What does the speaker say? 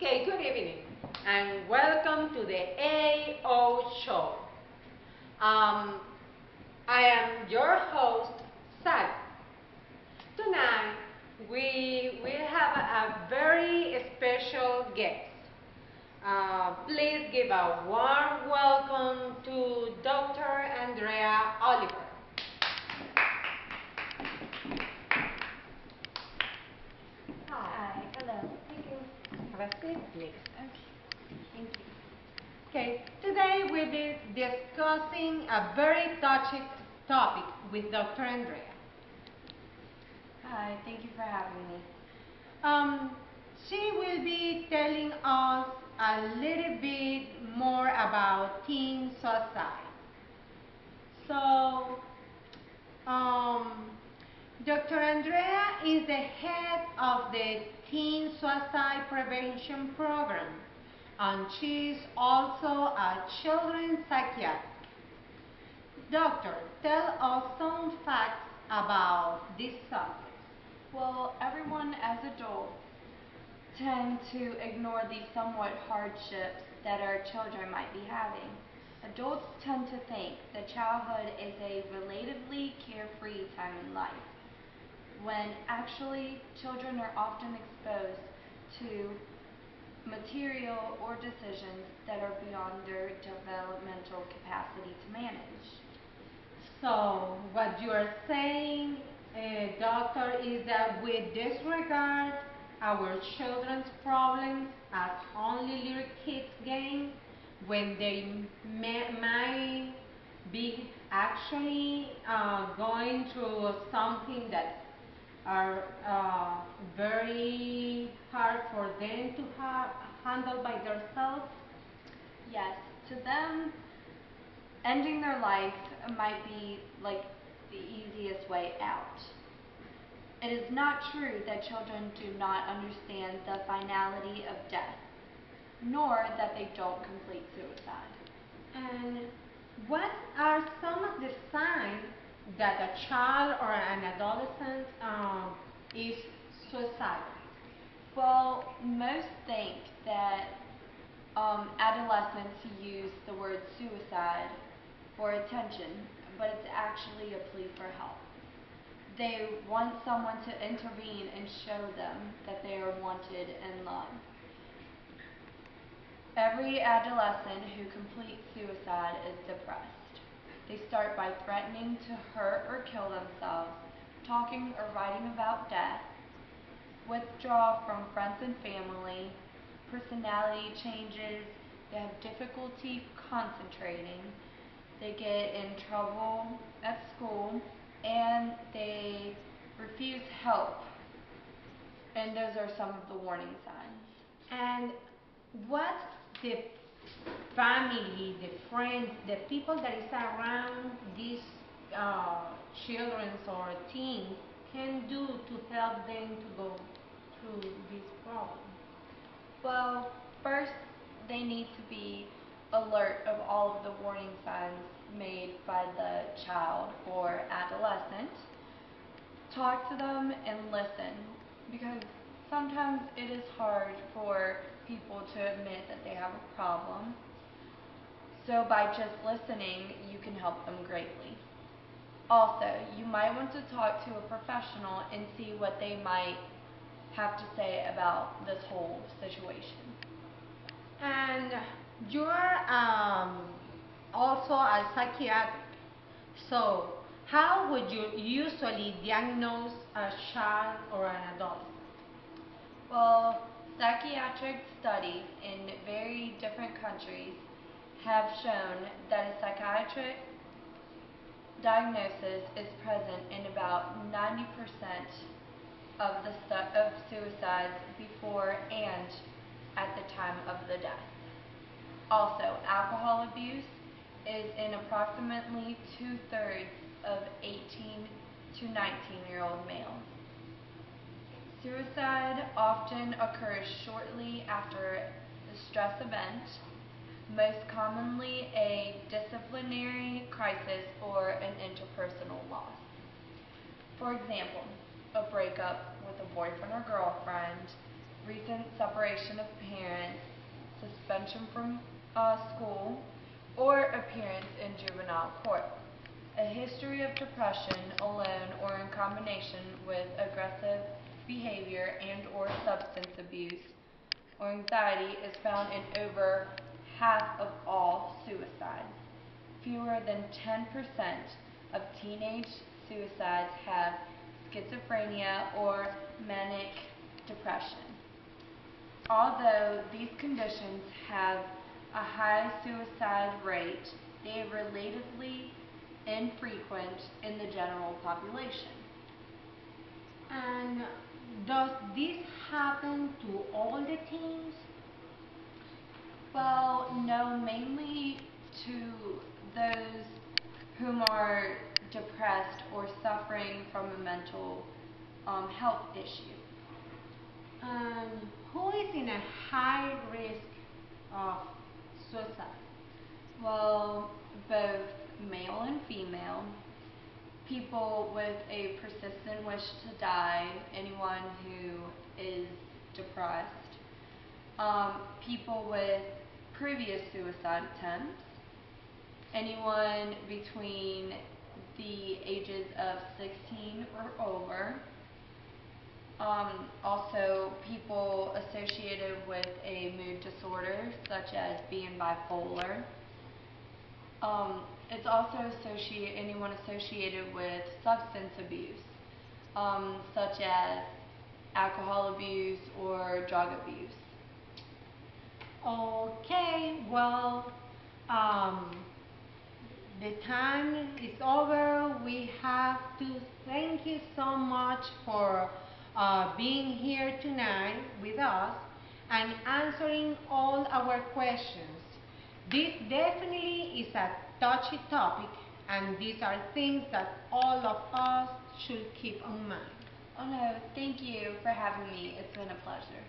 Okay, good evening, and welcome to the AO Show. Um, I am your host, Sally. Tonight, we will have a very special guest. Please give a warm welcome to Dr. Andrea Oliver. Hi, hello. Thank you. Have a seat, please. Okay, thank you. Okay, today we'll be discussing a very touchy topic with Dr. Andrea. Hi, thank you for having me. She will be telling us a little bit more about teen suicide. So, um, Dr. Andrea is the head of the Teen Suicide Prevention Program, and she is also a children's psychiatrist. Doctor, tell us some facts about this subject. Well, everyone as adults tend to ignore the somewhat hardships that our children might be having. Adults tend to think that childhood is a relatively carefree time in life, when actually children are often exposed to material or decisions that are beyond their developmental capacity to manage. So, what you are saying, doctor, is that we disregard our children's problems as only little kids' game when they might be actually going through something that are very hard for them to handle by themselves. Yes, to them, ending their life might be like the easiest way out. It is not true that children do not understand the finality of death, nor that they don't complete suicide. And what are some of the signs that a child or an adolescent is suicidal? Well, most think that adolescents use the word suicide for attention, but it's actually a plea for help. They want someone to intervene and show them that they are wanted and loved. Every adolescent who completes suicide is depressed. They start by threatening to hurt or kill themselves, talking or writing about death, withdraw from friends and family, personality changes, they have difficulty concentrating, they get in trouble at school, and they refuse help. And those are some of the warning signs. And what the family, the friends, the people that is around these children or teens can do to help them to go through this problem? Well, first, they need to be alert of all of the warning signs made by the child or adolescent. Talk to them and listen, because sometimes it is hard for people to admit that they have a problem. So by just listening, you can help them greatly. Also, you might want to talk to a professional and see what they might have to say about this whole situation. And you're also a psychiatrist. So, how would you usually diagnose a child or an adult? Well, psychiatric studies in very different countries have shown that a psychiatric diagnosis is present in about 90% of of suicides before and at the time of the death. Also, alcohol abuse is in approximately two-thirds of 18 to 19-year-old males. Suicide often occurs shortly after a stress event, most commonly a disciplinary crisis or an interpersonal loss. For example, a breakup with a boyfriend or girlfriend, recent separation of parents, suspension from school, or appearance in juvenile court. A history of depression alone or in combination with aggressive behavior and or substance abuse or anxiety is found in over half of all suicides. Fewer than 10% of teenage suicides have schizophrenia or manic depression. Although these conditions have a high suicide rate, they are relatively infrequent in the general population. And does this happen to all the teens? Well, no, mainly to those whom are depressed or suffering from a mental health issue. And who is in a high risk of suicide? Well, both male and female, people with a persistent wish to die, anyone who is depressed, people with previous suicide attempts, anyone between the ages of 16 or over, also people associated with a mood disorder such as being bipolar. It's also anyone associated with substance abuse, such as alcohol abuse or drug abuse. Okay, well, the time is over. We have to thank you so much for being here tonight with us and answering all our questions. This definitely is a touchy topic, and these are things that all of us should keep in mind. Oh no, thank you for having me. It's been a pleasure.